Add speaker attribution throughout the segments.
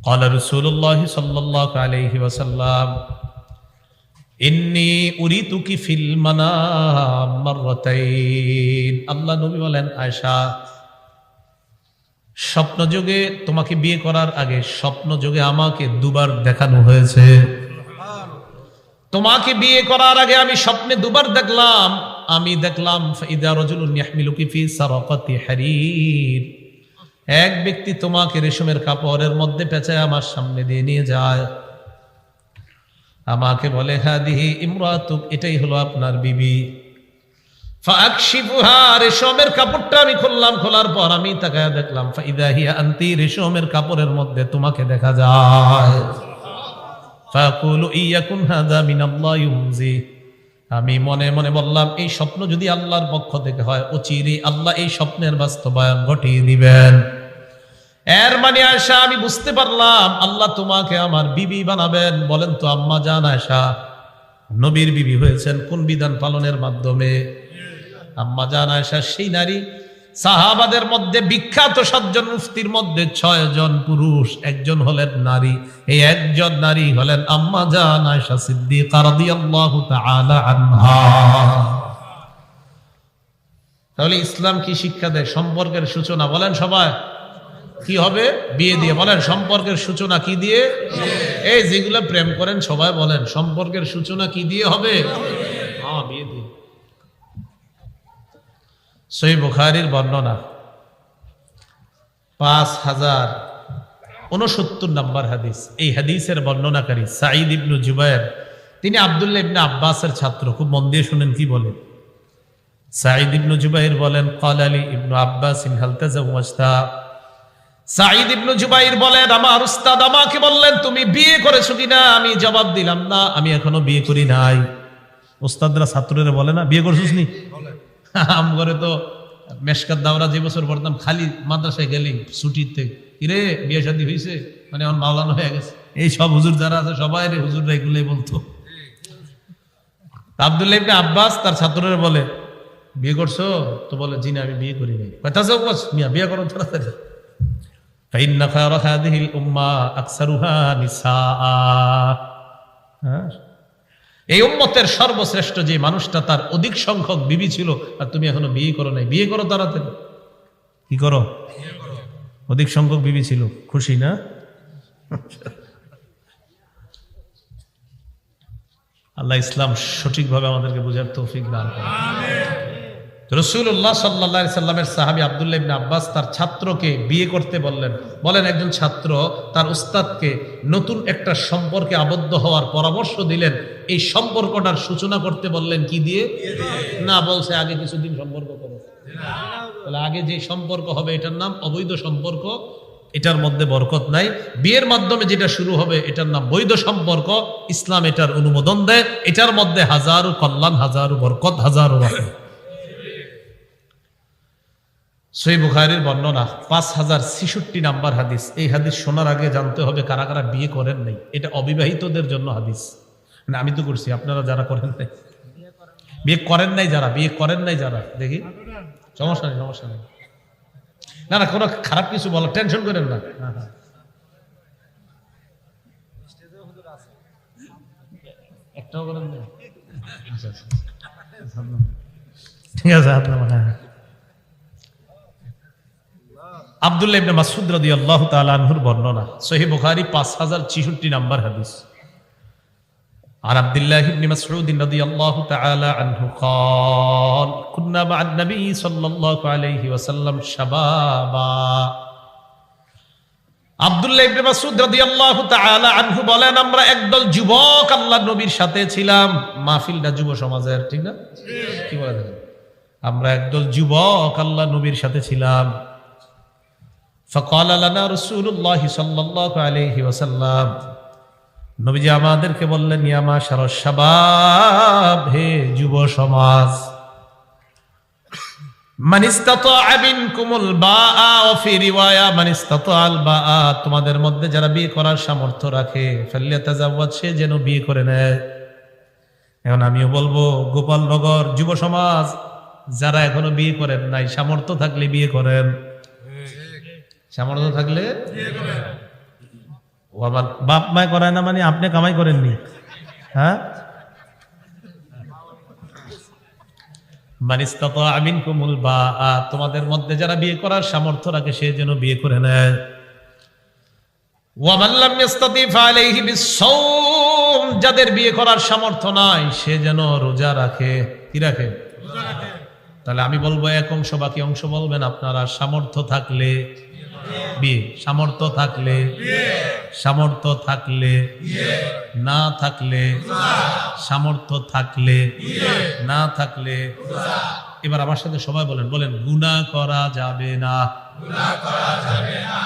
Speaker 1: قال رسول الله صلى الله عليه وسلم إني أريتك في المنام مرتين আল্লাহ নবী বলেন আয়েশা স্বপ্ন যোগে তোমাকে বিয়ে করার আগে স্বপ্ন যোগে আমাকে দুবার দেখানো হয়েছে। তোমাকে বিয়ে করার আগে আমি স্বপ্নে দুবার দেখলাম। আমি দেখলাম ফাইদা রাজুলুন ইয়াহমিলুকি ফি সারাকাতি হারির, এক ব্যক্তি তোমাকে রেশমের কাপড়ের মধ্যে পেঁচায় আমার সামনে দিয়ে নিয়ে যায়। আমাকে বলে হাদিহি ইমরাতুক, এটাই হলো আপনার বিবি। ফাকশিফুহা, রেশমের কাপড়টা আমি খুললাম। খোলার পর আমি তাকায় দেখলাম ফাইদা হিয়া আনতি, রেশমের কাপড়ের মধ্যে তোমাকে দেখা যায়। ফাকুলু ইয়াকুন হাদা মিনাল্লাহ ইউমজি, আমি মনে মনে বললাম এই স্বপ্ন যদি আল্লাহর পক্ষ থেকে হয় অচিরে আল্লাহ এই স্বপ্নের বাস্তবায়ন ঘটিয়ে দিবেন। এর মানে আয়েশা আমি বুঝতে পারলাম আল্লাহ তোমাকে আমার বিবি বানাবেন। বলেন তো আম্মা জান আয়েশা নবীর বিবি হয়েছেন কোন বিধান পালনের মাধ্যমে? আম্মা জান আয়েশা সেই নারী, সাহাবাদের মধ্যে বিখ্যাত 7 জন মুফতির মধ্যে 6 জন পুরুষ, একজন হলেন নারী। এই একজন নারী হলেন আম্মা জান আয়েশা সিদ্দিকা রাদিয়াল্লাহু তাআলা আনহা। তাহলে ইসলাম কি শিক্ষা দেয়? সম্পর্কের সূচনা, বলেন সবাই কি হবে? বিয়ে দিয়ে। বলেন সম্পর্কের সূচনা কি দিয়ে? এই যেগুলো প্রেম করেন সবাই বলেন সম্পর্কের সূচনা কি দিয়ে হবে? হ্যাঁ, বিয়ে দিয়ে। সহিহ বুখারীর বর্ণনা 5069 নম্বর হাদিস। এই হাদিসের বর্ণনাকারী সাঈদ ইবনে জুবায়ের, তিনি আব্দুল্লাহ ইবনে আব্বাসের ছাত্র। খুব মন দিয়ে শুনেন কি বলেন। সাঈদ ইবনে জুবায়ের বলেন ক্বালা লি ইবনে আব্বাস হাল তাযাওয়াজতা, সাঈদ ইবনে জুবায়ের বলেন আমার উস্তাদ আমাকে বললেন তুমি বিয়ে করেছো কিনা? আমি জবাব দিলাম না, আমি এখনো বিয়ে করি নাই। উস্তাদরা ছাত্ররা বলে না বিয়ে করছিস নি? আম করে তো মেশকাত দাওরা যে বছর পড়তাম খালি মাদ্রাসায় গেলি ছুটিতে, কিরে বিয়ে শাদী হয়েছে, মানে আমার মাওলানা হয়ে গেছে। এই সব হুজুর যারা আছে সবাই হুজুররা এগুলোই বলতো। আব্দুল্লাহ ইবনে আব্বাস তার ছাত্ররা বলে বিয়ে করছো? তো বলে জি না আমি বিয়ে করি নাই। কথা যাও বস মিয়া বিয়ে করো তাড়াতাড়ি। ফাইন্না খায়রা হাদিহিল উম্মাহ আকসারুহা নিসাআ, এই উম্মতের সর্বশ্রেষ্ঠ যে মানুষটা তার অধিক সংখ্যক বিবি ছিল, আর তুমি এখনো বিয়ে করো নাই। বিয়ে করো তাড়াতাড়ি। কি করো? অধিক সংখ্যক বিবি ছিল, খুশি না? আল্লাহ ইসলাম সঠিকভাবে আমাদেরকে বোঝার তৌফিক দান করেন। রাসূলুল্লাহ সাল্লাল্লাহু আলাইহি সাল্লামের সাহাবী আব্দুল্লাহ ইবনে আব্বাস তার ছাত্রকে বিয়ে করতে বললেন। বলেন একজন ছাত্র তার উস্তাদকে নতুন একটা সম্পর্কে আবদ্ধ হওয়ার পরামর্শ দিলেন। এই সম্পর্কটার সূচনা করতে বললেন কি দিয়ে? না, বলছে আগে কিছুদিন সম্পর্ক করো। তাহলে আগে যে সম্পর্ক হবে এটার নাম অবৈধ সম্পর্ক, এটার মধ্যে বরকত নাই। বিয়ের মাধ্যমে যেটা শুরু হবে এটার নাম বৈধ সম্পর্ক। ইসলাম এটার অনুমোদন দেয়। এটার মধ্যে হাজারো কল্যাণ, হাজারো বরকত, হাজারো রহমত। সহিহ বুখারীর বর্ণনা 5066 নাম্বার হাদিস। এই হাদিস শোনার আগে জানতে হবে কারা কারা বিয়ে করেন নাই। এটা অবিবাহিতদের জন্য হাদিস। মানে আমি তো করছি, আপনারা যারা করেন নাই, বিয়ে করেন নাই যারা, বিয়ে করেন নাই যারা, দেখি সমস্যা নেই, সমস্যা নেই। না না, কোনো খারাপ কিছু বলো, টেনশন করেন না। একটাও করেন না? ঠিক আছে, আপনার আব্দুল্লাহ ইবনে মাসউদ রাদিয়াল্লাহু তাআলা আনহুর বর্ণনা সহিহ বুখারী 5066 নাম্বার হাদিস। আর আব্দুল্লাহ ইবনে মাসউদ রাদিয়াল্লাহু তাআলা আনহু قال كنا مع النبي صلى الله عليه وسلم شبابا। আব্দুল্লাহ ইবনে মাসউদ রাদিয়াল্লাহু তাআলা আনহু বলেন আমরা একদল যুবক আল্লাহর নবীর সাথে ছিলাম। মাহফিলটা যুব সমাজের, ঠিক না? কি বলে দেখেন, আমরা একদল যুবক আল্লাহর নবীর সাথে ছিলাম। فقال لنا رسول الله صلى الله عليه وسلم, নবীজি আমাদেরকে বললেন ইয়া মাশারাশ শাবাব, হে যুব সমাজ, মান ইসতাতাআ মিনকুমুল বাআ ওয়া ফি রিওয়ায়া মান ইসতাতাআল বাআ, তোমাদের মধ্যে যারা বিয়ে করার সামর্থ্য রাখে ফাল্যাতাযাওয়াজ, সে যেন বিয়ে করে নেয়। এখন আমিও বলবো গোপালনগর যুব সমাজ যারা এখনো বিয়ে করেন নাই, সামর্থ্য থাকলে বিয়ে করেন, সামর্থ্য থাকলে ও আমার বাপ মায় করায় না মানে আপনি কামাই করেননি? হ্যাঁ, মানিস্তাতা মিনকুমুল বাআ, তোমাদের মধ্যে যারা বিয়ে করার সামর্থ্য রাখে সে যেন বিয়ে করে নেয়। ওয়া মান লাম ইস্তাতি ফালাইহি বিস-সাওম, যাদের বিয়ে করার সামর্থ্য নাই সে যেন রোজা রাখে। কি রাখে? রোজা রাখে। তাহলে আমি বলবো এক অংশ, বাকি অংশ বলবেন আপনারা। সামর্থ্য থাকলে বিয়ে, সামর্থ্য থাকলে বিয়ে, সামর্থ্য থাকলে বিয়ে, না থাকলে রোজা, সামর্থ্য থাকলে বিয়ে, না থাকলে রোজা। এবার আমার সাথে সবাই বলেন, বলেন গুনাহ করা যাবে না। গুনাহ করা যাবে না।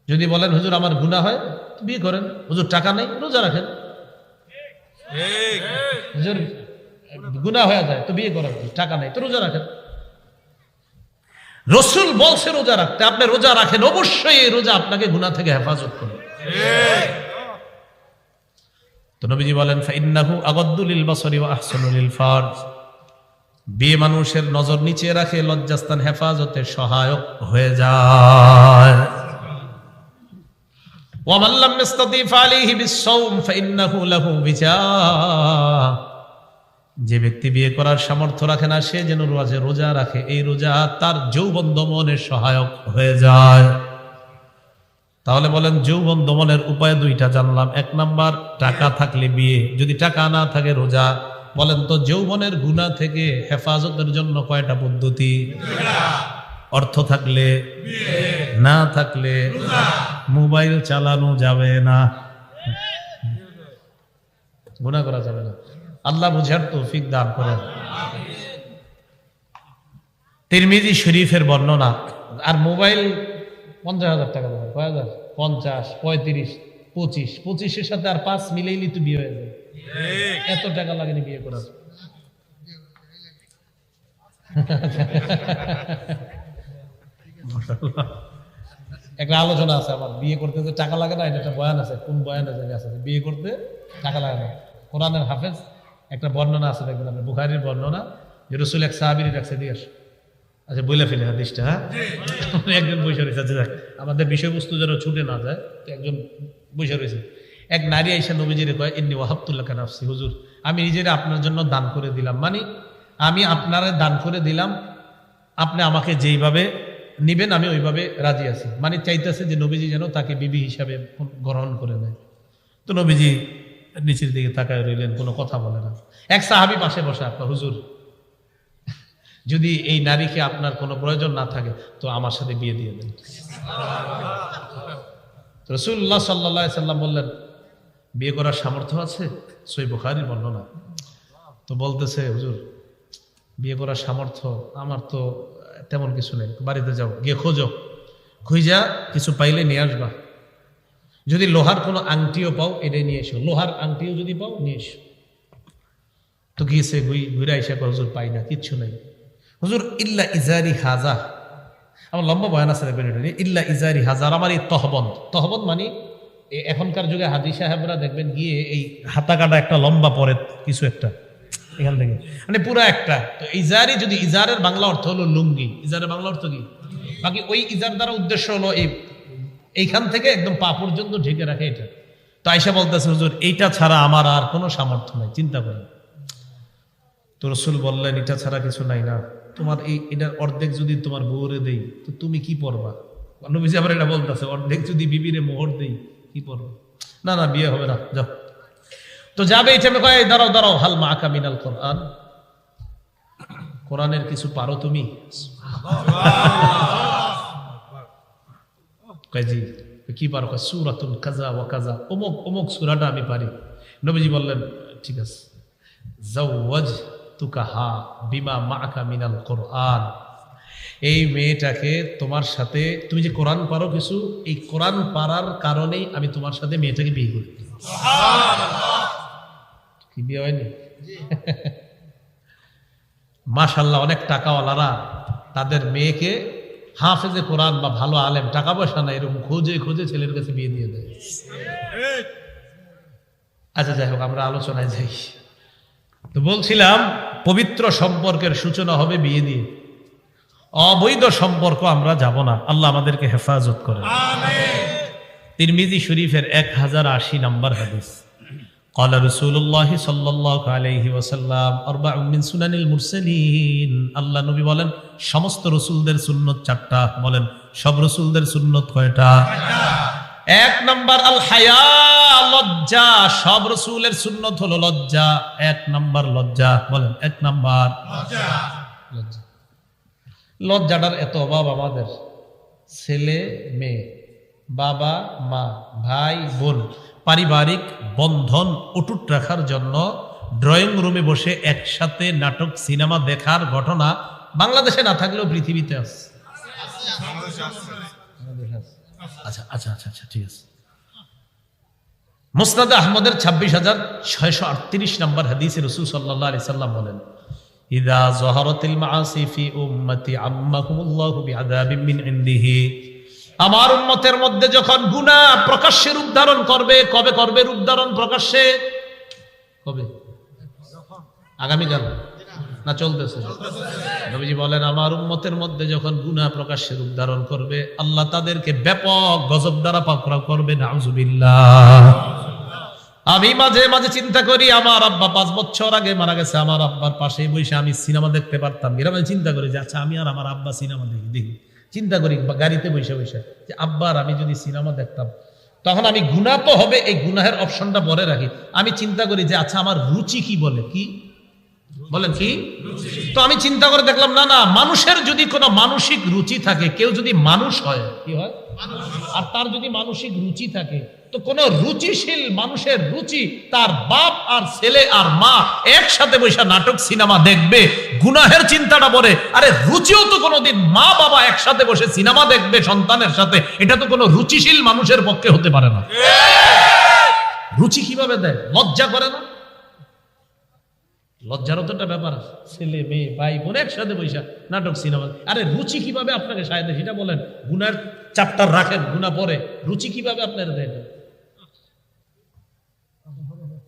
Speaker 1: যদি বলেন হুজুর আমার গুনাহ হয়, বিয়ে করেন। হুজুর টাকা নেই, রোজা রাখেন। ঠিক। হুজুর গুনাহ হয়ে যায় তো বিয়ে করেন, টাকা নেই তো রোজা রাখেন। রাসূল বলছে রোজা রাখতে, আপনি রোজা রাখেন, অবশ্যই এই রোজা আপনাকে গুনাহ থেকে হেফাজত করবে। ঠিক। তো নবীজি বলেন ফাইন্নাহু আগাদ্দু লিল বাসরি ওয়া আহসানু লিল ফারজ, বিয়ে মানুষের নজর নিচে রাখে, লজ্জাস্থান হেফাজতে সহায়ক হয়ে যায়। ওয়া মান লাম ইস্তাতি ফালাইহি বিস-সাওম ফাইন্নাহু লাহু বিজা, যে ব্যক্তি বিয়ে করার সামর্থ্য রাখে না সে যেন রোজা রাখে, এই রোজা তার যৌবন দমনের সহায়ক হয়ে যায়। তাহলে বলেন যৌবন দমনের উপায় দুইটা জানলাম। এক নাম্বার টাকা থাকলে বিয়ে, যদি টাকা না থাকে রোজা। বলেন তো যৌবনের গুনাহ থেকে হেফাজতের জন্য কয়টা পদ্ধতি? অর্থ থাকলে বিয়ে, না থাকলে রোজা। মোবাইল চালানো যাবে না, গুনাহ করা যাবে না। আল্লাহ বুঝার তৌফিক দান করেন। তিরমিজি শরীফের বর্ণনা। আর মোবাইল 50,000 টাকা দেবেন, কয় হাজার? 50, 35, 25, 25-এর সাথে আর 5 মিলেইলি তো বিয়ে হয়ে যাবে। এত টাকা লাগেনি বিয়ে করার। একটা আলোচনা আছে আমার, বিয়ে করতে যে টাকা লাগে না, এটা একটা বয়ান আছে। কোন বয়ান আছে? বিয়ে করতে টাকা লাগে না। কোরআনের হাফেজ একটা বর্ণনা আছে, দেখবেন আপনি, বুখারীর বর্ণনা, যে রাসূল এক সাহাবীর কাছে দিয়ে আসে। আচ্ছা বলে ফেলে হাদিসটা। হ্যাঁ, একজন বসে রয়েছে, আমাদের বিষয়বস্তু যেন ছুটে না যায়, একজন বসে রয়েছে। এক নারী আইসা নবীজির কয় ইন্নী ওয়াহাবতু লাকা নাফসি, হুজুর আমি নিজের আপনার জন্য দান করে দিলাম, মানে আমি আপনারে দান করে দিলাম, আপনি আমাকে যেইভাবে নিবেন আমি ওইভাবে রাজি আছি। মানে চাইতেছে যে নবীজি যেন তাকে বিবি হিসাবে গ্রহণ করে নেয়। তো নবীজি নিচের দিকে তাকায় রইলেন, কোনো কথা বলে না। এক সাহাবী পাশে বসে, আপনার হুজুর যদি এই নারীকে আপনার কোনো প্রয়োজন না থাকে তো আমার সাথে বিয়ে দিয়ে দেন। রাসূলুল্লাহ সাল্লাল্লাহু আলাইহি সাল্লাম বললেন বিয়ে করার সামর্থ্য আছে? সহিহ বুখারীর বর্ণনা। তো বলতেছে হুজুর বিয়ে করার সামর্থ্য আমার তো তেমন কিছু নেই। বাড়িতে যাও, গিয়ে খোঁজো, খুঁজা কিছু পাইলে নিয়ে আসবা। যদি লোহার কোনো আংটিও পাও এটাই নিয়ে এসো, লোহার আংটিও যদি পাও নিয়ে এসো। তো গিয়েছে, ঘুরে আইসা করে হুজুর পাই না, কিচ্ছু নাই। হুজুর ইল্লা ইজারি হাজা, আমার লম্বা বয়ান আছে, ইল্লা ইজারি হাজার, আমার এই তহবন্দ মানে এখনকার যুগে হাজি সাহেবরা দেখবেন গিয়ে এই হাতা কাটা একটা লম্বা পরে কিছু একটা এখান থেকে, মানে পুরো একটা। তো ইজারি, যদি ইজারের বাংলা অর্থ হলো লুঙ্গি, ইজারের বাংলা অর্থ কি? বাকি ওই ইজার দ্বারা উদ্দেশ্য হলো এইখান থেকে একদম পা পর্যন্ত ঢেকে রাখে এটা। তো আয়েশা বলতেছে হুজুর এইটা ছাড়া আমার আর কোনো সামর্থ্য নাই, চিন্তা করেন। তো রাসূল বললেন এটা ছাড়া কিছু নাই না, তোমার এটার অর্ধেক যদি তোমার বউরে দেই তো তুমি কি পরবা? নবীজি আবার এটা বলতেছে অর্ধেক যদি বিবিরে মোহর দেই কি পরবা? না না বিয়ে হবে না, যাও। তো যাবে এটা কয় দাঁড়াও হাল মাআকা মিনাল কোরআন, কোরআনের কিছু পারো তুমি? কয় জি। কি পারো? কয় সূরাতুল কাযা ওয়া কাযা, অমুক সূরাটা আমি পারি। নবীজি বললেন ঠিক আছে, যাওয়াজতুকাহা বিমা মাআকা মিনাল কোরআন, এই মেয়েটাকে তোমার সাথে, তুমি যে কোরআন পারো কিছু, এই কোরআন পারার কারণেই আমি তোমার সাথে মেয়েটাকে বিয়ে করি। কি বিয়ে হয়নি? মাশাআল্লাহ, অনেক টাকাওয়ালারা তাদের মেয়েকে হাফেজে কোরআন বা ভালো আলেম, টাকা পয়সা না, এরকম খোঁজে ছেলের কাছে বিয়ে দিয়ে দেয়। আচ্ছা যাই হোক, আমরা আলোচনায় যাই। তো বলছিলাম পবিত্র সম্পর্কের সূচনা হবে বিয়ে দিয়ে, অবৈধ সম্পর্ক আমরা যাব না। আল্লাহ আমাদেরকে হেফাজত করে। আমিন। তিরমিজি শরীফের 1080 নম্বর হাদিস। قال رسول الله صلى الله عليه وسلم أربع من سنن المرسلين। আল্লাহ নবী বলেন সমস্ত রাসূলদের সুন্নাত চারটা। বলেন সব রাসূলদের সুন্নাত কয়টা? এক নাম্বার আল হায়া, লজ্জা। সব রাসূলের সুন্নাত হলো লজ্জা। এক নাম্বার লজ্জা। বলেন এক নাম্বার লজ্জা। লজ্জাটার এত অভাব আমাদের। ছেলে মেয়ে, বাবা মা, ভাই বোন, পারিবারিক বন্ধন অটুট রাখার জন্য ড্রয়িং রুমে বসে একসাথে নাটক সিনেমা দেখার ঘটনা বাংলাদেশে না থাকলেও পৃথিবীতে আছে। আচ্ছা আচ্ছা আচ্ছা আচ্ছা, ঠিক আছে। মুসনাদ আহমদের 26,638 নম্বর হাদিসে রাসূল সাল্লাল্লাহু আলাইহি সাল্লাম বলেন, ইযা যাহারাতিল মাআসি ফি উম্মতি আম্মাকুমুল্লাহু বিআযাবিন মিন ইনদিহি। আমার উম্মতের মধ্যে যখন গুনাহ প্রকাশ্যে রূপ ধারণ করবে, কবে করবে রূপ ধারণ প্রকাশ্যে? কবে? আগামীকাল না চলতেছে? নবীজি বলেন আমার উম্মতের মধ্যে যখন গুনাহ প্রকাশ্যে রূপ ধারণ করবে, আল্লাহ তাদেরকে ব্যাপক গজব দ্বারা পাকড়াও করবে। নাউজুবিল্লাহ। আমি মাঝে মাঝে চিন্তা করি, আমার আব্বা 5 বছর আগে মারা গেছে, আমার আব্বার পাশে বসে আমি সিনেমা দেখতে পারতাম। গ্রামে চিন্তা করি যে আচ্ছা আমি আর আমার আব্বা সিনেমা দেখি চিন্তা করি গাড়িতে বসে বসে যে আব্বার আমি যদি সিনেমা দেখতাম, তখন আমি গুনাহ তো হবে, এই গুনাহের অপশনটা পরে রাখি। আমি চিন্তা করি যে আচ্ছা আমার রুচি কি বলে, কি বলেন কি? তো আমি চিন্তা করে দেখলাম না না, মানুষের যদি কোনো মানসিক রুচি থাকে, কেউ যদি মানুষ হয়, কি হয়? আর তার যদি মানসিক রুচি থাকে, তো কোন রুচিশীল মানুষের রুচি তার বাপ আর ছেলে আর মা একসাথে বসে নাটক সিনেমা দেখবে, গুনাহের চিন্তাটা পড়ে। আরে রুচিও তো কোনোদিন মা বাবা একসাথে বসে সিনেমা দেখবে সন্তানের সাথে, এটা তো কোনো রুচিশীল মানুষের পক্ষে হতে পারে না। রুচি কিভাবে দেয়? লজ্জা করে না? লজ্জারও তো একটা ব্যাপার আছে। ছেলে মেয়ে ভাই বোন একসাথে বসে নাটক সিনেমা, আরে রুচি কিভাবে আপনাকে সাহায্য? সেটা বলেন। গুনার চ্যাপ্টার রাখেন, গুনাহ পরে রুচি কিভাবে আপনার দেয়?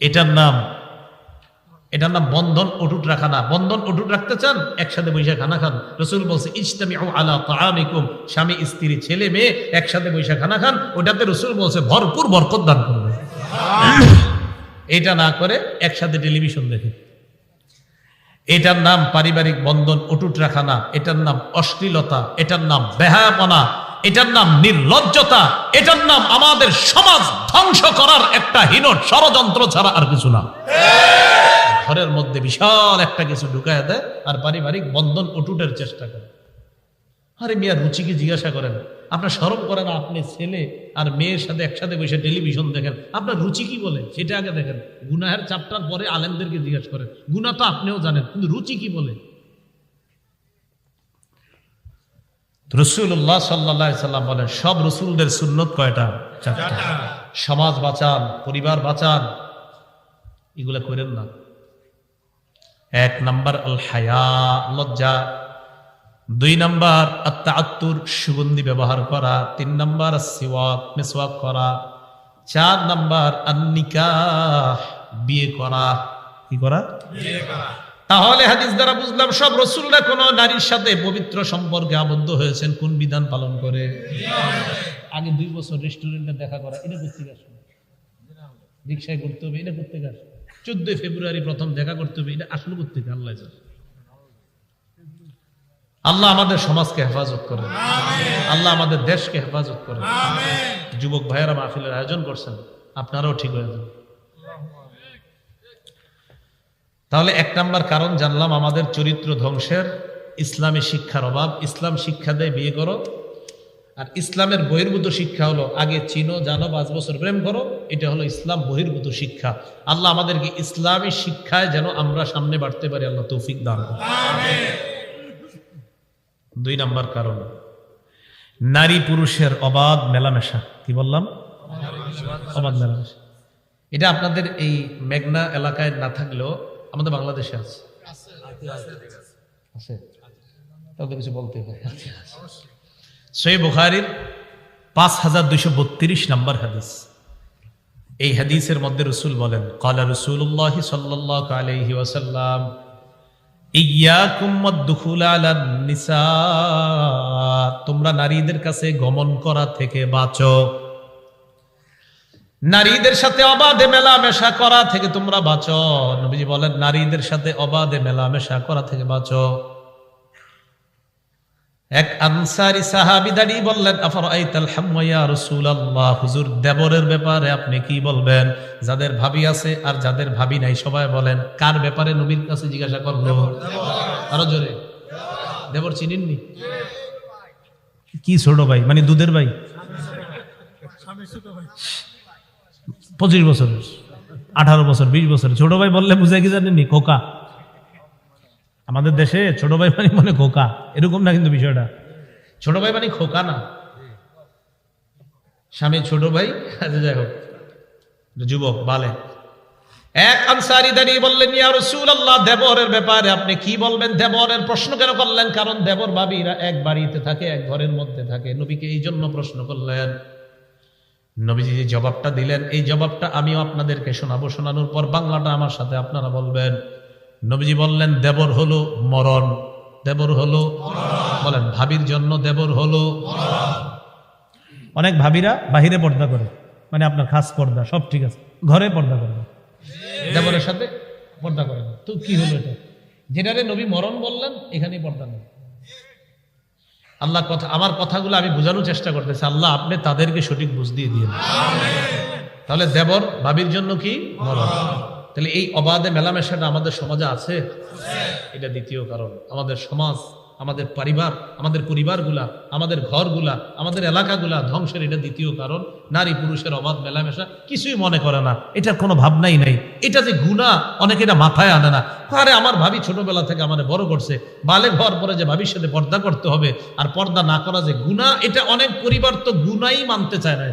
Speaker 1: এটার নাম বন্ধন অটুট রাখা না। বন্ধন অটুট রাখতে চান, একসাথে বসে খানা খান। রাসূল বলছে ইজতামিউ আলা তাআমিকুম, স্বামী স্ত্রী ছেলে মেয়ে একসাথে বসে খানা খান, ওটাতে রাসূল বলছে ভরপুর বরকত দান করবে। এটা না করে একসাথে টেলিভিশন দেখে, এটার নাম পারিবারিক বন্ধন অটুট রাখা না, এটার নাম অশ্লীলতা, এটার নাম বেহায়াপনা, এটার নাম নির্লজ্জতা, এটার নাম আমাদের সমাজ ধ্বংস করার একটা হীন ষড়যন্ত্র ছাড়া আর কিছু না। ঘরের মধ্যে বিশাল একটা কিছু ঢুকায় দেয় আর পারিবারিক বন্ধন অটুটের চেষ্টা করে। আরে মিয়া রুচিকে জিজ্ঞাসা করেন, আপনার শরম করে না? আপনি ছেলে আর মেয়ের সাথে একসাথে বসে টেলিভিশন দেখেন, আপনার রুচি কি বলে সেটা আগে দেখেন। গুনাহের চ্যাপ্টার পরে আলেমদেরকে জিজ্ঞাসা করেন, গুনাহ তো আপনিও জানেন, কিন্তু রুচি কি বলে? রাসূলুল্লাহ সাল্লাল্লাহু আলাইহি সাল্লাম বলেন সব রাসূলদের সুন্নাত কয়টা? চারটা। সমাজ বাঁচান, পরিবার বাঁচান, এগুলা করেন না। এক নাম্বার আল হায়া, লজ্জা। 2 নাম্বার আত-তাআত্তুর, সুগন্ধি ব্যবহার করা। 3 নাম্বার সিওয়াক, মিসওয়াক করা। 4 নাম্বার আন-নিকাহ, বিয়ে করা। কি করা? বিয়ে করা। তাহলে হাদিস দ্বারা বুঝলাম সব রাসূলরা কোন নারীর সাথে পবিত্র সম্পর্কে আবদ্ধ হয়েছেন কোন বিধান পালন করে? আগে 2 বছর রেস্টুরেন্টে দেখা করা, এটা করতে গেছে, রিকশায় করতে হবে, এটা করতে গেছে। 14 ফেব্রুয়ারি প্রথম দেখা করতে হবে, এটা আসলে করতে হবে। আল্লাহ জানে। আল্লাহ আমাদের সমাজকে হেফাজত করেন, আল্লাহ আমাদের দেশকে হেফাজত করেন। যুবক ভাইয়েরা মাহফিলের আয়োজন করছেন, আপনারাও ঠিক হয়ে যান। তাহলে 1 নাম্বার কারণ জানলাম আমাদের চরিত্র ধ্বংসের, ইসলামী শিক্ষার অভাব। ইসলাম শিক্ষা দেয় বিয়ে করো, আর ইসলামের বহির্ভূত শিক্ষা হলো আগে চিনো জানো 5 বছর প্রেম করো। এটা হলো ইসলাম বহির্ভূত শিক্ষা। আল্লাহ আমাদেরকে ইসলামী শিক্ষায় যেন আমরা সামনে বাড়তে পারি, আল্লাহ তৌফিক দান করুন। আমিন। 2 নাম্বার কারণ নারী পুরুষের অবাধ মেলামেশা। কি বললাম? অবাধ মেলামেশা। এটা আপনাদের এই মেঘনা এলাকায় না থাকলেও আমাদের বাংলাদেশে আছে। আছে, তাহলে কিছু বলতে হয়। সহিহ বুখারীর 5232 নম্বর হাদিস। এই হাদিসের মধ্যে রাসূল বলেন, ক্বালা রাসূলুল্লাহ সাল্লাল্লাহু আলাইহি ওয়াসাল্লাম ইয়াকুম ওয়াদ-দুখুল আলান নিসা, তোমরা নারীদের কাছে গমন করা থেকে বাঁচো। নারীদের সাথে অবাধে মেলামেশা করা থেকে তোমরা বাঁচো। নবীজি বলেন নারীদের সাথে অবাধে মেলামেশা করা থেকে বাঁচো। এক আনসারী সাহাবী দাঁড়িয়ে বললেন, আফরাআইতাল হাম্মা ইয়া রাসূলুল্লাহ, হুজুর দেবরের ব্যাপারে আপনি কি বলবেন? যাদের ভাবি আছে আর যাদের ভাবি নাই সবাই বলেন, কার ব্যাপারে নবীর কাছে জিজ্ঞাসা করলো? আরো জোরে। দেবর চিনেননি? কি ছোট ভাই মানে দুধের ভাই? 25 বছর, 18 বছর, 20 বছর। ছোট ভাই বললে বুঝে কি জানেননি? খোকা। আমাদের দেশে ছোট ভাই মানে খোকা, এরকম না কিন্তু বিষয়টা। ছোট ভাই মানে খোকা না, স্বামী ছোট ভাই। যাই হোক, যুবক বালে। এক আনসারী দাঁড়িয়ে বললেন, ইয়া রাসূলুল্লাহ, দেবরের ব্যাপারে আপনি কি বলবেন? দেবরের প্রশ্ন কেন করলেন? কারণ দেবর ভাবিরা এক বাড়িতে থাকে, এক ঘরের মধ্যে থাকে। নবীকে এই জন্য প্রশ্ন করলেন। নবীজি যে জবাবটা দিলেন, এই জবাবটা আমিও আপনাদেরকে শোনাবো। শোনানোর পর বাংলাটা আমার সাথে আপনারা বলবেন। নবীজি বললেন, দেবর হলো মরণ। দেবর হলো বলেন, ভাবির জন্য দেবর হলো। অনেক ভাবিরা বাহিরে পর্দা করে, মানে আপনার খাস পর্দা সব ঠিক আছে, ঘরে পর্দা করে, দেবরের সাথে পর্দা করে না। তো কি হলো এটা? যেটারে নবী মরণ বললেন, এখানেই পর্দা নেই। আল্লাহ কথা, আমার কথাগুলো আমি বোঝানোর চেষ্টা করতেছি। আল্লাহ আপনি তাদেরকে সঠিক বুঝ দিয়ে দিন। তাহলে দেবর ভাবির জন্য কি মরণ। তাহলে এই অবাধে মেলামেশাটা আমাদের সমাজে আছে, এটা দ্বিতীয় কারণ। আমাদের সমাজ, আমাদের পরিবার, আমাদের পরিবারগুলা, আমাদের ঘরগুলা, আমাদের এলাকাগুলা ধ্বংসের এটা দ্বিতীয় কারণ। নারী পুরুষের অবাধ মেলামেশা, কিছুই মনে করে না, এটার কোনো ভাবনাই নাই। এটা যে গুনাহ, অনেকে এটা মাথায় আনে না। আরে আমার ভাবি ছোটবেলা থেকে আমার বড় করছে, বালে ঘর পরে যে ভাবির সাথে পর্দা করতে হবে আর পর্দা না করা যে গুনাহ, এটা অনেক পরিবার তো গুনাহই মানতে চায় না।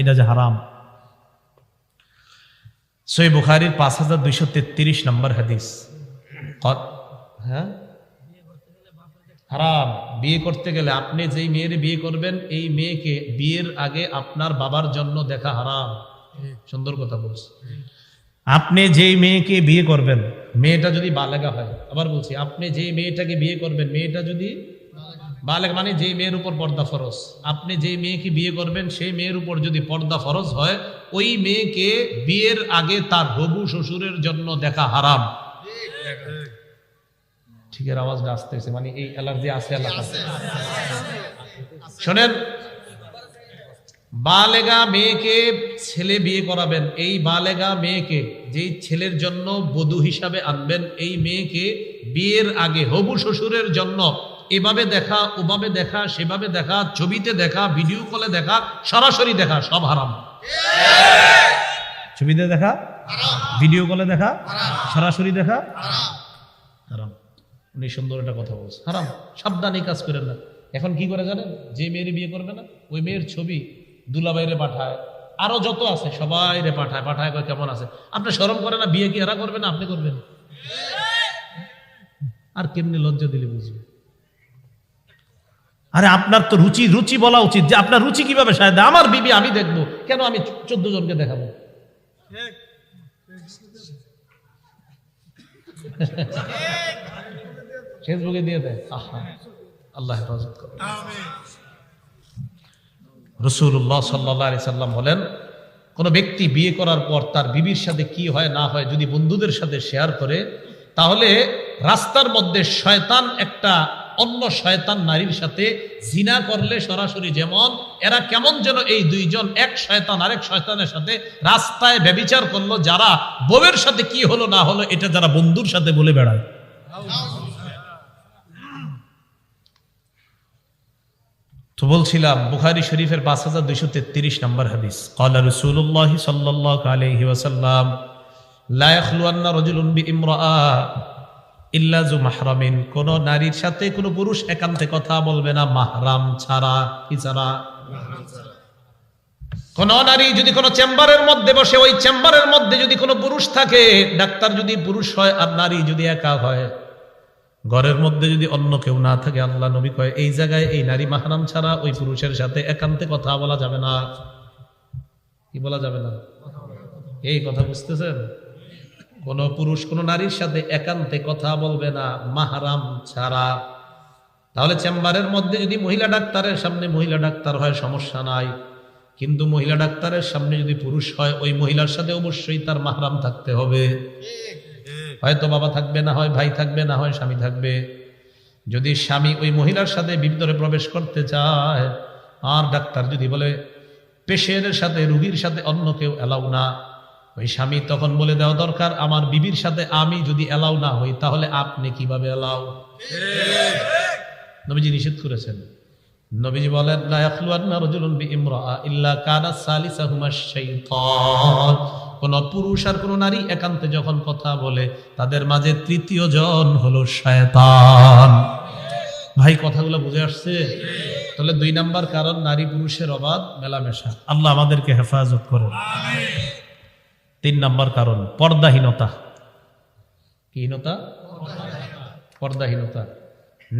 Speaker 1: এটা যে হারাম। সহিহ বুখারীর 5233 নম্বর হাদিস। হ্যাঁ, হারাম। বিয়ে করতে গেলে আপনি যেই মেয়ের বিয়ে করবেন, এই মেয়েকে বিয়ের আগে আপনার বাবার জন্য দেখা হারাম। সুন্দর কথা বলছি। আপনি যেই মেয়েকে বিয়ে করবেন, মেয়েটা যদি বালেগা হয়, আবার বলছি, আপনি যেই মেয়েটাকে বিয়ে করবেন, মেয়েটা যদি বালেগা মানে যেই মেয়ের উপর পর্দা ফরজ, আপনি যেই মেয়েকে বিয়ে করবেন সেই মেয়ের উপর যদি পর্দা ফরজ হয়, ওই মেয়েকে বিয়ের আগে তার হবু শ্বশুরের জন্য দেখা হারাম। ঠিকের আওয়াজটা আসতেছে, মানে এই অ্যালার্জি আছে এলাকা। শোনেন, বালেগা মেয়েকে ছেলে বিয়ে করাবেন, এই বালেগা মেয়েকে যেই ছেলের জন্য বধূ হিসাবে আনবেন, এই মেয়েকে বিয়ের আগে হবু শ্বশুরের জন্য এভাবে দেখা, ওভাবে দেখা, সেভাবে দেখা, ছবিতে দেখা, ভিডিও কলে দেখা, সরাসরি দেখা, সব হারাম। ছবিতে দেখা, ভিডিও কলে দেখা, সরাসরি দেখা হারাম। উনি সুন্দর একটা কথা বলছে, হারাম। সাবধানে কাজ করেন না। এখন কি করে জানেন? যে মেয়ের বিয়ে করবে না, ওই মেয়ের ছবি দুলাভাইরে পাঠায়, আরো যত আছে সবাই রে পাঠায়। পাঠায় কয় কেমন আছে? আপনি শরম করে না? বিয়ে কি এরা করবে না, আপনি করবেন? আর কেমনি লজ্জা দিলে বুঝবে? আরে আপনার তো রুচি, রুচি বলা উচিত যে আপনার রুচি কিভাবে সাহায্য। আমার বিবি আমি দেখবো কেন? আমি 14 জনকে দেখাবো? ফেসবুকে দিয়ে দেয়। আল্লাহ হেফাজত করে। রাসূলুল্লাহ সাল্লাল্লাহু আলাইহি সাল্লাম বলেন, কোন ব্যক্তি বিয়ে করার পর তার বিবির সাথে কি হয় না হয় যদি বন্ধুদের সাথে শেয়ার করে, তাহলে রাস্তার মধ্যে শয়তান একটা অন্য শয়তান নারীর সাথে জিনা করলে সরাসরি, যেমন এরা কেমন যেন এই দুইজন, এক শয়তান আরেক শয়তানের সাথে রাস্তায় ব্যভিচার করলো, যারা বউয়ের সাথে কি হলো না হলো এটা যারা বন্ধুর সাথে বলে বেড়ায়। তো বলছিলাম, বুখারী শরীফের 5233 নম্বর হাদিস। ক্বালা রাসূলুল্লাহ সাল্লাল্লাহু আলাইহি ওয়াসাল্লাম, লা ইয়াখলুয়ান্না রাজুলুন বিইমরাআ ইল্লা যু মাহরামিন। কোন নারীর সাথে কোন পুরুষ একান্তে কথা বলবে না মাহরাম ছাড়া। কি ছাড়া? কোন নারী যদি কোন চেম্বারের মধ্যে বসে, ওই চেম্বারের মধ্যে যদি কোনো পুরুষ থাকে, ডাক্তার যদি পুরুষ হয় আর নারী যদি একা হয়, ঘরের মধ্যে যদি অন্য কেউ না থাকে, আল্লাহ নবী কয় এই জায়গায় এই নারী মাহরাম ছাড়া ওই পুরুষের সাথে একান্তে কথা বলা যাবে না। কি বলা যাবে না? এই কথা বুঝতেছেন? কোন পুরুষ কোন নারীর সাথে একান্তে কথা বলবে না মাহরাম ছাড়া। তাহলে চেম্বারের মধ্যে যদি মহিলা ডাক্তারের সামনে মহিলা ডাক্তার হয় সমস্যা নাই, কিন্তু মহিলা ডাক্তারের সামনে যদি পুরুষ হয়, ওই মহিলার সাথে অবশ্যই তার মাহরাম থাকতে হবে। হয়তো বাবা থাকবে, না হয় ভাই থাকবে, না হয় স্বামী থাকবে। যদি স্বামী ওই মহিলার সাথে ভিতরে প্রবেশ করতে চায়, আর ডাক্তার যদি বলে পেশেন্টের সাথে, রোগীর সাথে অন্য কেউ এলাও না, ওই স্বামী তখন বলে দেওয়া দরকার, আমার বিবির সাথে আমি যদি এলাও না হই তাহলে আপনি কিভাবে এলাও? নবীজি নিষেধ করেছেন। নবীজি বলেন, লা ইয়াখলুয়ান্না রাজুলুন বিইমরাআ ইল্লা কানা সালিসাহুমা শাইতান। কোন পুরুষ আর কোন নারী একান্তে যখন কথা বলে, তাদের মাঝে তৃতীয় জন হলো শয়তান। ভাই কথাগুলো বুঝে আসছে? তাহলে 2 নাম্বার কারণ নারী পুরুষের অবাধ মেলামেশা। আল্লাহ আমাদেরকে হেফাজত করুন। 3 নাম্বার কারণ পর্দাহীনতা। কিহীনতা? পর্দাহীনতা।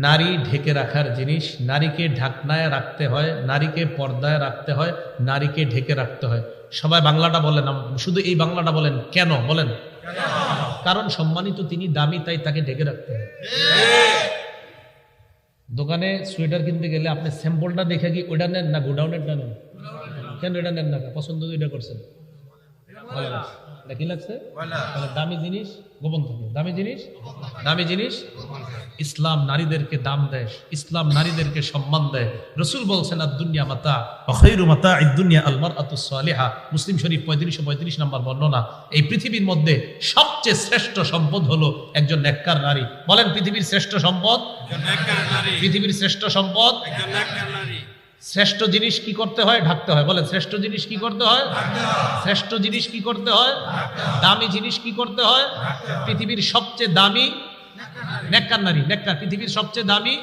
Speaker 1: নারী ঢেকে রাখার জিনিস, নারীকে ঢাকনায় রাখতে হয়, নারীকে পর্দায় রাখতে হয়, নারীকে ঢেকে রাখতে হয়। সবাই বাংলাটা বলেন, শুধু এই বাংলাটা বলেন। কেন বলেন? কারণ সম্মানিত তিনি, দামি, তাই তাকে ঢেকে রাখতে হয়। দোকানে সোয়েটার কিনতে গেলে আপনি স্যাম্পলটা দেখে কি ওইটা নেন না গোডাউনেরটা নেন? কেন এটা নেন না? পছন্দ এটা করছেন, ভালো লাগছে, কি লাগছে? দামি জিনিস গোপন থাকে। দামি জিনিস, দামি জিনিস। ইসলাম নারীদেরকে দাম দেয়, ইসলাম নারীদেরকে সম্মান দেয়। রাসূল বলছেন, আদ-দুনিয়া মাতা ওয়া খায়রু মাতা'আদ দুনিয়া আল মারআতুস সালিহা। মুসলিম শরীফ 3535 নম্বর বর্ণনা। এই পৃথিবীর মধ্যে সবচেয়ে শ্রেষ্ঠ সম্পদ হলো একজন নেককার নারী। বলেন, পৃথিবীর শ্রেষ্ঠ সম্পদ একজন নেককার নারী। পৃথিবীর শ্রেষ্ঠ সম্পদ একজন নেককার নারী। শ্রেষ্ঠ জিনিস কি করতে হয়? ঢাকতে হয়। বলেন, শ্রেষ্ঠ জিনিস কি করতে হয়? শ্রেষ্ঠ জিনিস কি করতে হয়? দামি জিনিস কি করতে হয়? পৃথিবীর সবচেয়ে দামি নেককার নারী। নেককার পৃথিবীর সবচেয়ে দামি,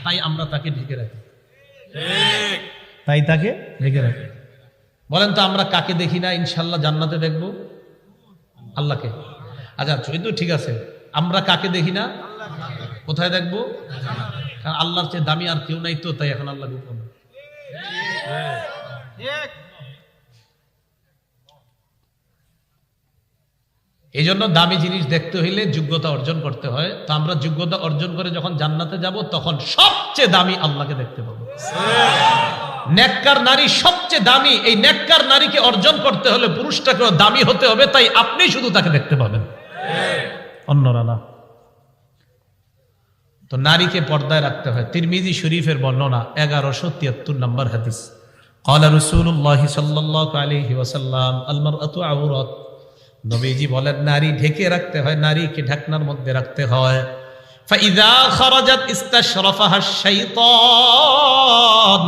Speaker 1: তাই আমরা তাকে ঢেকে রাখি। তাই তাকে ঢেকে রাখি। বলেন তো, আমরা কাকে দেখি না ইনশাল্লাহ জান্নাতে দেখবো? আল্লাহকে। আচ্ছা, তো ঠিক আছে, আমরা কাকে দেখি না? কোথায় দেখবো? কারণ আল্লাহর চেয়ে দামি আর কেউ নাই, তো তাই এখন আল্লাহ গোপন। এই জন্য দামি জিনিস দেখতে হইলে যোগ্যতা অর্জন করতে হয়। তো আমরা যোগ্যতা অর্জন করে যখন জান্নাতে যাব, তখন সবচেয়ে দামি আল্লাহকে দেখতে পাবো। নেককার নারী সবচেয়ে দামি। এই নেককার নারীকে অর্জন করতে হলে পুরুষটাকেও দামি হতে হবে, তাই আপনি শুধু তাকে দেখতে পাবেন, অন্যরা না। তো নারীকে পর্দায় রাখতে হয়। তিরমিজি শরীফের বর্ণনা, 1173 নম্বর হাদিস। ক্বালা রাসূলুল্লাহ সাল্লাল্লাহু আলাইহি ওয়াসাল্লাম, আল মারআতু আওরাত। নবীজি বলেন, নারী ঢেকে রাখতে হয়, নারীকে ঢাকনার মধ্যে রাখতে হয়। ফাইযা খারাজাত ইস্তাশরাফাহা শাইতান।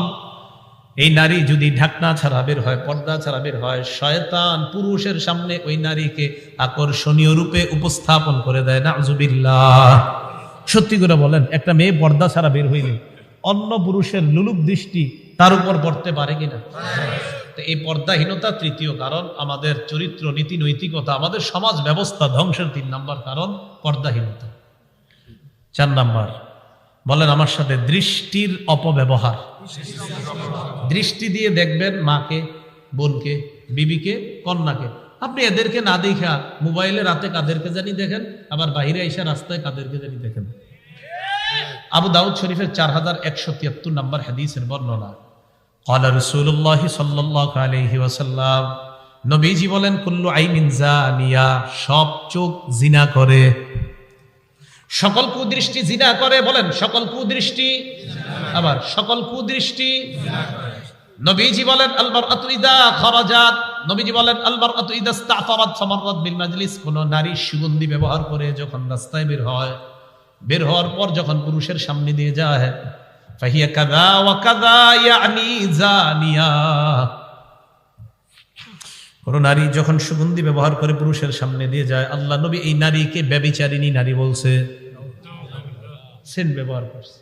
Speaker 1: এই নারী যদি ঢাকনা ছাড়া বের হয়, পর্দা ছাড়া বের হয়, শয়তান পুরুষের সামনে ওই নারীকে আকর্ষণীয় রূপে উপস্থাপন করে দেয়। নাউযুবিল্লাহ। সত্যি করে বলেন, একটা মেয়ে পর্দা ছাড়া বের হইলে অন্য পুরুষের লুলুপ দৃষ্টি তার উপর পড়তে পারে কিনা? তো এই পর্দাহীনতা তৃতীয় কারণ। আমাদের চরিত্র, নীতি, নৈতিকতা, আমাদের সমাজ ব্যবস্থা ধ্বংসের 3 নম্বর কারণ পর্দাহীনতা। 4 নম্বর বলেন আমার সাথে, দৃষ্টির অপব্যবহার। দৃষ্টি দিয়ে দেখবেন মাকে, বোনকে, বিবিকে, কন্যাকে। আপনি এদেরকে না দেখা মোবাইলে রাতে কাদেরকে জানি দেখেন, আবার বাহিরে এসে রাস্তায় কাদেরকে জানি দেখেন। আবু দাউদ শরীফের 4173 নম্বর হাদিসের বর্ণনা। ক্বালা রাসূলুল্লাহ সাল্লাল্লাহু আলাইহি ওয়াসাল্লাম, নবীজি বলেন, কুল্লু আইনিন জানিয়া। সব চোখ জিনা করে। সকল কুদৃষ্টি জিনা করে। বলেন, সকল কুদৃষ্টি, আবার সকল কুদৃষ্টি জিনা করে। নবীজি বলেন, আল মারআতু ইযা খারাজাত। নবীজি বলেন, আল মারআতু ইযা ইসতাফারাত ফামাররাত বিল মাজলিস। কোন নারী সুগন্ধি ব্যবহার করে যখন রাস্তায় বের হয়, বের হওয়ার পর যখন পুরুষের সামনে দিয়ে যায়, ফাহিয়া কাযা ওয়া কাযা ইয়ানি জানিয়া। কোন নারী যখন সুগন্ধি ব্যবহার করে পুরুষের সামনে দিয়ে যায়, আল্লাহ নবী এই নারীকে ব্যভিচারিণী নারী বলছে। সেন্ট ব্যবহার করছে,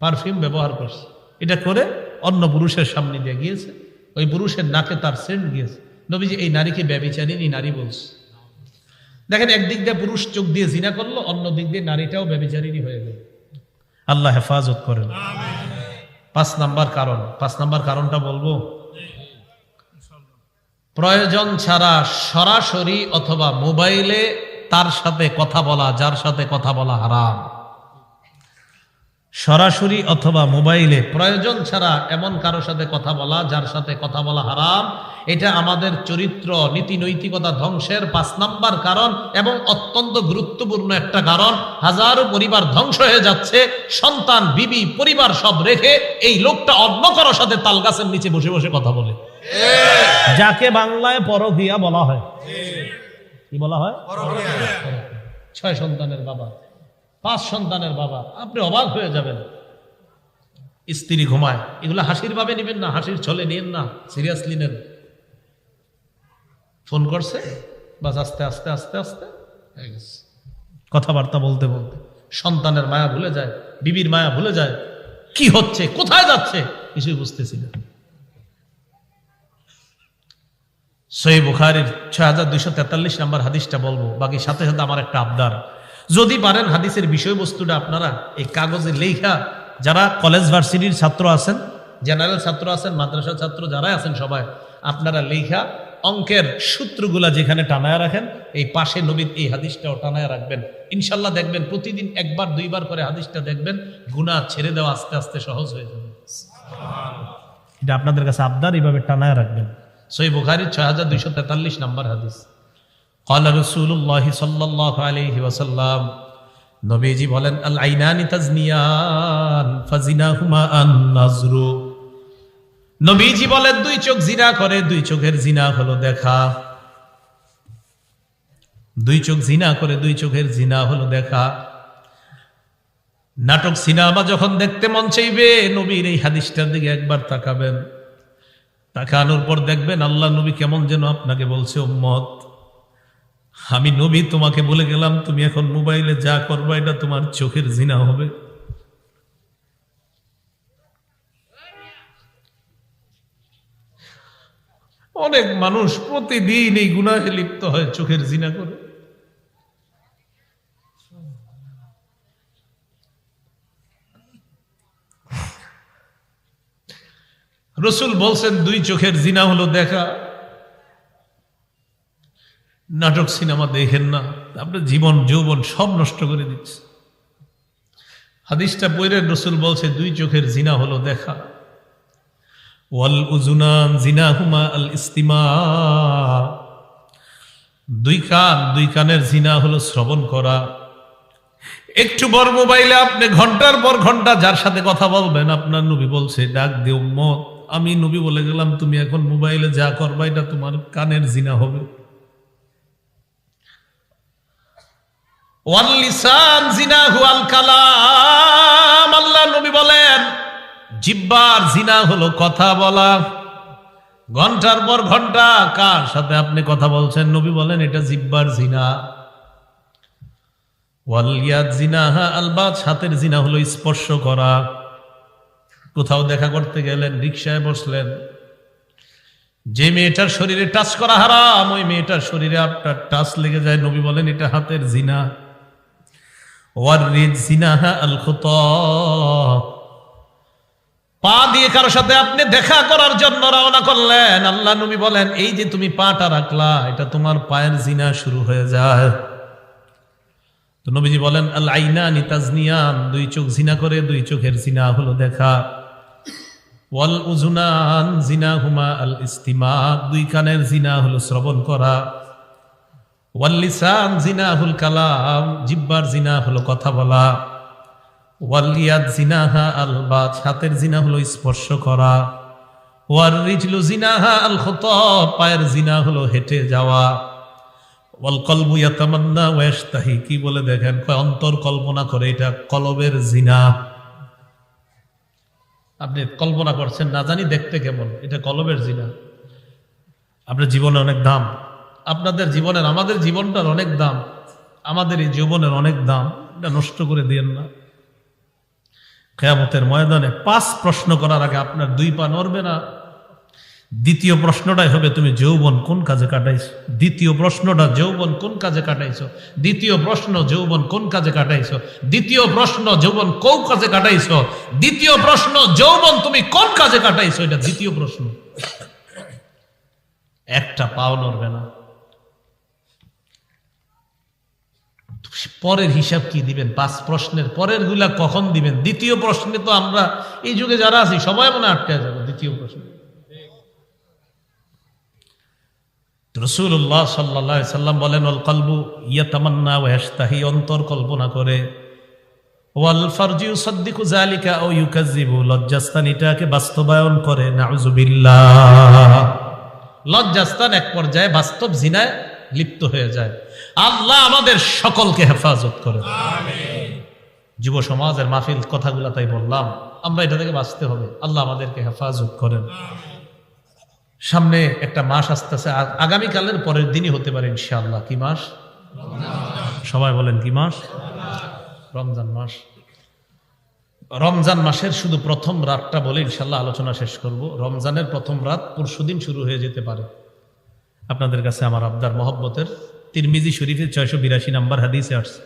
Speaker 1: পারফিউম ব্যবহার করছে, এটা করে অন্য পুরুষের সামনে দিয়ে গিয়েছে, ওই পুরুষের নাকে তার সেন্ট গিয়েছে। নবীজি এই নারীকে ব্যভিচারিণী নারী বলছে। দেখেন, একদিক দিয়ে পুরুষ চোখ দিয়ে জিনা করলো, অন্য দিক দিয়ে নারীটাও ব্যভিচারিণী হয়ে গেল। আল্লাহ হেফাজত করেন। 5 নম্বর কারণ। 5 নম্বর কারণটা বলবো, প্রয়োজন ছাড়া সরাসরি অথবা মোবাইলে তার সাথে কথা বলা, যার সাথে কথা বলা হারাম। সরাসরি অথবা মোবাইলে প্রয়োজন ছাড়া এমন কারোর সাথে কথা বলা যার সাথে কথা বলা হারাম, এটা আমাদের চরিত্র নীতি নৈতিকতা ধ্বংসের 5 নাম্বার কারণ এবং অত্যন্ত গুরুত্বপূর্ণ একটা কারণ। হাজারো পরিবার ধ্বংস হয়ে যাচ্ছে, সন্তান বিবি পরিবার সব রেখে এই লোকটা অন্য কারোর সাথে তাল গাছের নিচে বসে বসে কথা বলে, যাকে বাংলায় পরকীয়া বলা হয়। কি বলা হয়? 6 সন্তানের বাবা, 5 সন্তানের বাবা। আপনি অবাক হয়ে যাবেন। স্ত্রী ঘুমায়, এগুলো হাসির ভাবে নেবেন না, হাসির ছলে নিন না, সিরিয়াসলি নেন। ফোন করছে, বাস আস্তে আস্তে আস্তে আস্তে কথাবার্তা বলতে বলতে সন্তানের মায়া ভুলে যায়, বিবির মায়া ভুলে যায়, কি হচ্ছে কোথায় যাচ্ছে কিছুই বুঝতেছি না। সহিহ বুখারীর 6243 নম্বর হাদিসটা বলবো, বাকি সাথে সাথে আমার একটা আবদার, যদি পারেন হাদিসের বিষয়বস্তুটা আপনারা এই কাগজে লেখা, যারা কলেজ ভার্সিটির ছাত্র আছেন, জেনারেল ছাত্র আছেন, মাদ্রাসা ছাত্র যারা আছেন সবাই আপনারা লেখা অঙ্কের সূত্রগুলা যেখানে টানায় রাখেন, এই পাশে নবীর এই হাদিসটাও টানায় রাখবেন। ইনশাল্লাহ দেখবেন প্রতিদিন 1বার 2বার করে হাদিসটা দেখবেন, গুনাহ ছেড়ে দেওয়া আস্তে আস্তে সহজ হয়ে যাবে। এটা আপনাদের কাছে আবদার, এইভাবে টানায় রাখবেন। সহিহ বুখারীর 6243 নম্বর হাদিস। ক্বালা রাসূলুল্লাহ সাল্লাল্লাহু আলাইহি ওয়াসাল্লাম, নবীজি বলেন, আল আইনানি তাজনিয়ান ফাজিনাহুমা আন নাজরু। নবীজি বলেন, 2 চোখ জিনা করে, 2 চোখের জিনা হলো দেখা। 2 চোখ জিনা করে, 2 চোখের জিনা হলো দেখা। নাটক সিনেমা যখন দেখতে মন চাইবে, নবীর এই হাদিসটার দিকে একবার তাকাবেন। তাকানোর পর দেখবেন আল্লাহ নবী কেমন যেন আপনাকে বলছে, উম্মত, আমি নবী তোমাকে বলে গেলাম, তুমি এখন মোবাইলে যা করবা এটা তোমার চোখের জিনা হবে। অনেক মানুষ প্রতিদিন এই গুনাহে লিপ্ত হয়, চোখের জিনা করে। রাসূল বলছেন 2 চোখের জিনা হলো দেখা। নাটক সিনেমা দেখেন না, আপনার জীবন যৌবন সব নষ্ট করে দিচ্ছে। হাদিসটা পড়ে রাসূল বলছে 2 চোখের জিনা হলো দেখা। ওয়াল উযুনান জিনাহুমা আল ইস্তিমা। 2 কানের জিনা হলো শ্রবণ করা। একটু বড় মোবাইলে আপনি ঘন্টার পর ঘন্টা যার সাথে কথা বলবেন, আপনার নবী বলছে, ডাক দে উম্মত, আমি নবী বলে গেলাম, তুমি এখন মোবাইলে যা করবা এটা তোমার কানের জিনা হবে। ওয়াল লিসান জিনাহু আল কালাম। আল্লাহ নবী বলেন, জিহ্বার জিনা হলো কথা বলা। ঘন্টার পর ঘন্টা কার সাথে আপনি কথা বলছেন, নবী বলেন এটা জিহ্বার জিনা। ওয়াল ইয়াদ জিনাহা আল বাত। হাতের জিনা হলো স্পর্শ করা। কোথাও দেখা করতে গেলেন, রিকশায় বসলেন, যে মেয়েটার শরীরে টাচ করা হারাম, ওই মেয়েটার শরীরে আপনার টাচ লেগে যায়, নবী বলেন এটা হাতের জিনা। ওয়ার রিজ জিনাহা আল খুতা। পা দিয়ে কারোর সাথে আপনি দেখা করার জন্য রওনা করলেন, আল্লাহ নবী বলেন এই যে তুমি পাটা রাখলা, এটা তোমার পায়ের জিনা শুরু হয়ে যায়। তো নবীজি বলেন, আল আইনানি তাজনিয়ান। 2 চোখ জিনা করে, 2 চোখের জিনা হলো দেখা। ওয়াল উযুনান জিনাহুমা আল ইস্তিমা। 2 কানের জিনা হলো শ্রবণ করা। ওয়াল লিসান জিনাহুল কালাম। জিহ্বার জিনা হলো কথা বলা। ওয়াল ইয়াদ জিনাহা আল বাত। হাতের জিনা হলো স্পর্শ করা। ওয়ার রিজলু জিনাহা আল খুতা। পায়ের জিনা হলো হেঁটে যাওয়া। ওয়াল কলবু ইয়াতামান্না ওয়া ইয়াশতাহি। কি বলে দেখেন, অন্তর কল্পনা করে, এটা কলবের জিনা। আপনি কল্পনা করছেন, না জানি দেখতে কেমন, এটা কলবের জিনা। আপনার জীবনে অনেক দাম, আপনাদের জীবনের, আমাদের জীবনটার অনেক দাম, আমাদের এই জীবনের অনেক দাম, এটা নষ্ট করে দিয়েন না। কিয়ামতের ময়দানে 5 প্রশ্ন করার আগে আপনার 2 পা নড়বে না। দ্বিতীয় প্রশ্নটাই হবে, তুমি যৌবন কোন কাজে কাটাইছো। দ্বিতীয় প্রশ্নটা, যৌবন কোন কাজে কাটাইছো। দ্বিতীয় প্রশ্ন, যৌবন কোন কাজে কাটাইছো। দ্বিতীয় প্রশ্ন, যৌবন কোন কাজে কাটাইছো। দ্বিতীয় প্রশ্ন, যৌবন তুমি কোন কাজে কাটাইছো, এটা দ্বিতীয় প্রশ্ন। একটা পাও নড়বে না। পরের হিসাব কি দিবেন? 5 প্রশ্নের পরের গুলা কখন দিবেন? দ্বিতীয় প্রশ্নে তো আমরা এই যুগে যারা আছি সবাই মনে আটকে যাবো দ্বিতীয় প্রশ্ন। রাসূলুল্লাহ সাল্লাল্লাহু আলাইহি সাল্লাম বলেন, আল কলবু ইয়াতামান্না ওয়া ইয়াশতাহি, অন্তর কল্পনা করে, ওয়াল ফারজু ইউসাদ্দিকু যালিকা আও ইউকাযযিবু, লজ্জাস্থান এটাকে বাস্তবায়ন করে। নাউযুবিল্লাহ। লজ্জাস্থান এক পর্যায়ে বাস্তব জিনায় লিপ্ত হয়ে যায়। আল্লাহ আমাদের সকলকে হেফাজত করেন, আমিন। যুব সমাজের মাহফিল কথাগুলো তাই বললাম, আমরা এটা থেকে বাঁচতে হবে। আল্লাহ আমাদেরকে হেফাজত করেন। সামনে একটা মাস আসতেছে, আগামীকালের পরের দিনই হতে পারে ইনশাআল্লাহ। কি মাস? সবাই বলেন কি মাস? রমজান মাস। রমজান মাসের শুধু প্রথম রাতটা বলে ইনশাআল্লাহ আলোচনা শেষ করব। রমজানের প্রথম রাত পরশুদিন শুরু হয়ে যেতে পারে। আপনাদের কাছে আমার আবদার মহব্বতের, তিরমিজি শরীফের 682 নম্বর হাদিসে আসছে,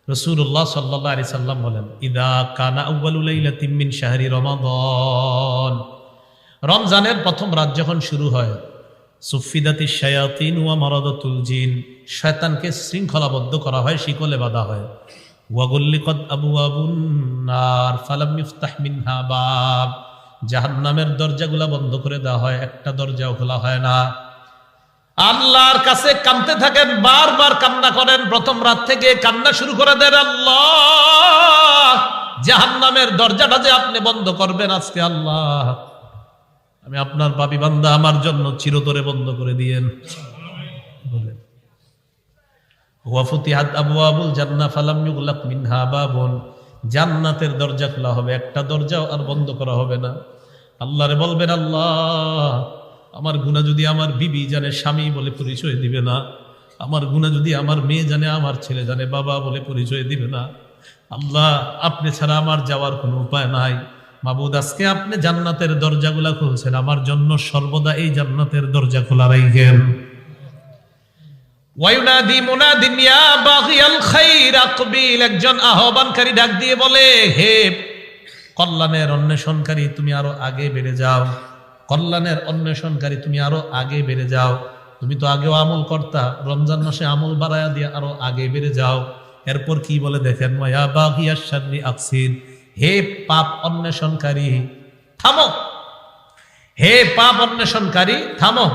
Speaker 1: রাসূলুল্লাহ সাল্লাল্লাহু আলাইহি সাল্লাম বলেন, ইদা কানা আউয়ালু লাইলাতিন মিন শাহরি রমাদান, রমজানের প্রথম রাত যখন শুরু হয়, সুফিদাতিশ শায়াতিন ওয়া মারাদাতুল জিন, শয়তানকে শৃঙ্খলাবদ্ধ করা হয়, শিকলে বাঁধা হয়। ওয়া গুল্লিকাত আবওয়াবুন নার ফালাম ইফতাহ মিনহা বাব, জাহান্নামের দরজাগুলো বন্ধ করে দেওয়া হয়, একটা দরজাও খোলা হয় না। আল্লাহর কাছে কাঁদতে থাকেন, বারবার কান্না করেন, প্রথম রাত থেকে কান্না শুরু করে দেন, আল্লাহ জাহান্নামের দরজাটা যে আপনি বন্ধ করবেন আজকে, আল্লাহ আমি আপনার পাপী বান্দা, আমার জন্য চিরতরে বন্ধ করে দিয়েন। বলেন, ওয়া ফুতিহাত আবওয়াবুল জান্নাহ ফালাম ইউগলাক মিনহা বাবুন, জান্নাতের দরজা খোলা হবে, একটা দরজাও আর বন্ধ করা হবে না। আল্লাহরে বলবেন, আল্লাহ আমার গুনাহ যদি আমার বিবি জানে স্বামী বলে পরিচয় দিবে না, আমার গুনাহ যদি আমার মেয়ে জানে, আমার ছেলে জানে বাবা বলে পরিচয় দিবে না। আল্লাহ আপনি ছাড়া আমার যাওয়ার কোনো উপায় নাই। মাবুদ আজকে আপনি জান্নাতের দরজাগুলা খুলছেন, আমার জন্য সর্বদা এই জান্নাতের দরজা খোলা রাখেন। ওয়ায়ুনাদি মুনাদিন ইয়া বাগিয়াল খাইর আকবিল, একজন আহ্বানকারী ডাক দিয়ে বলে, হে কল্যাণের অন্বেষণকারী তুমি আরো আগে বেড়ে যাও, কল্যাণের অন্বেষণকারী তুমি আরো আগে বেড়ে যাও। তুমি তো আগেও আমল করতা, রমজান মাসে আমল বাড়ায়া দিয়ে আরো আগে বেড়ে যাও। এরপর কি বলে দেখেন, ওয়া বাগিয়াশ শাররি আকসির, হে পাপ অন্বেষণকারী থামো, হে পাপ অন্বেষণকারী থামো,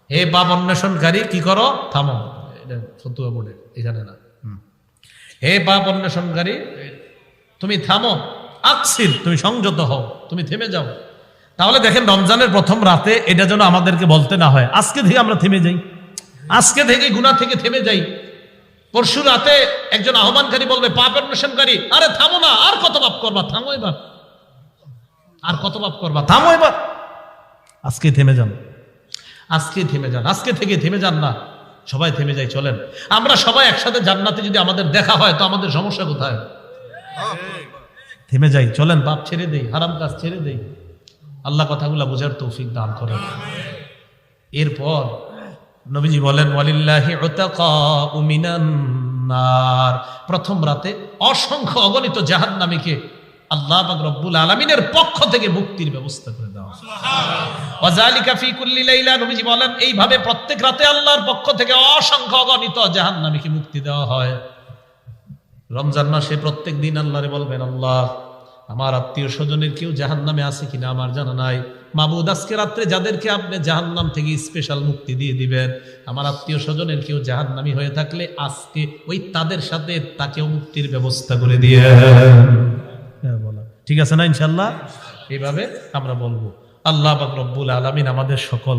Speaker 1: হে পাপ অন্বেষণকারী কি করো, থামো। এটা ফতুয়া বোর্ডে, এখানে না। হে পাপ অন্বেষণকারী তুমি থামো, আকসির তুমি সংযত হও, তুমি থেমে যাও। তাহলে দেখেন রমজানের প্রথম রাতে এটা যেন আমাদেরকে বলতে না হয়, আজকে থেকে আমরা থেমে যাই, আজকে থেকে গুনাহ থেকে থেমে যাই। পরশু রাতে একজন আহ্বানকারী বলবে, পাপ অন্বেষণকারী, আরে থামো না, আর কত পাপ করবা, থামো এবার, আর কত পাপ করবা, থামো এবার। আজকে থেমে যান, আজকে থেমে যান, আজকে থেকে থেমে যান না, সবাই থেমে যাই। চলেন আমরা সবাই একসাথে জান্নাতে যদি আমাদের দেখা হয় তো আমাদের সমস্যা কোথায়? থেমে যাই, চলেন পাপ ছেড়ে দেই, হারাম কাজ ছেড়ে দেই। আল্লাহ কথাগুলা বোঝার তৌফিক দান করেন। এরপর নবীজি বলেন, ওয়ালিল্লাহি উতাকাউ মিনান নার, প্রথম রাতে অসংখ্য অগণিত জাহান্নামীকে আল্লাহ পাক রব্বুল আলামিনের পক্ষ থেকে মুক্তির ব্যবস্থা করে দেওয়া। সুবহানাল্লাহ। ওয়া যালিকা ফি কুল্লি লাইলা, নবীজি বলেন এইভাবে প্রত্যেক রাতে আল্লাহর পক্ষ থেকে অসংখ্য অগণিত জাহান্নামীকে মুক্তি দেওয়া হয়। রমজান মাসে প্রত্যেক দিন আল্লাহরে বলবেন, আল্লাহ আমার আত্মীয় স্বজনের কেউ জাহান্নামে আছে কিনা আমার জানা নাই, মাবুদ আজকে রাত্রে যাদেরকে আপনি জাহান্নাম থেকে স্পেশাল মুক্তি দিয়ে দিবেন, আমার আত্মীয় স্বজনের কেউ জাহান্নামী হয়ে থাকলে আজকে ওই তাদের সাথে তাকেও মুক্তির ব্যবস্থা করে দিয়ে। ঠিক আছে না ইনশাআল্লাহ? এইভাবে আমরা বলবো। আল্লাহ পাক রব্বুল আলামিন আমাদের সকল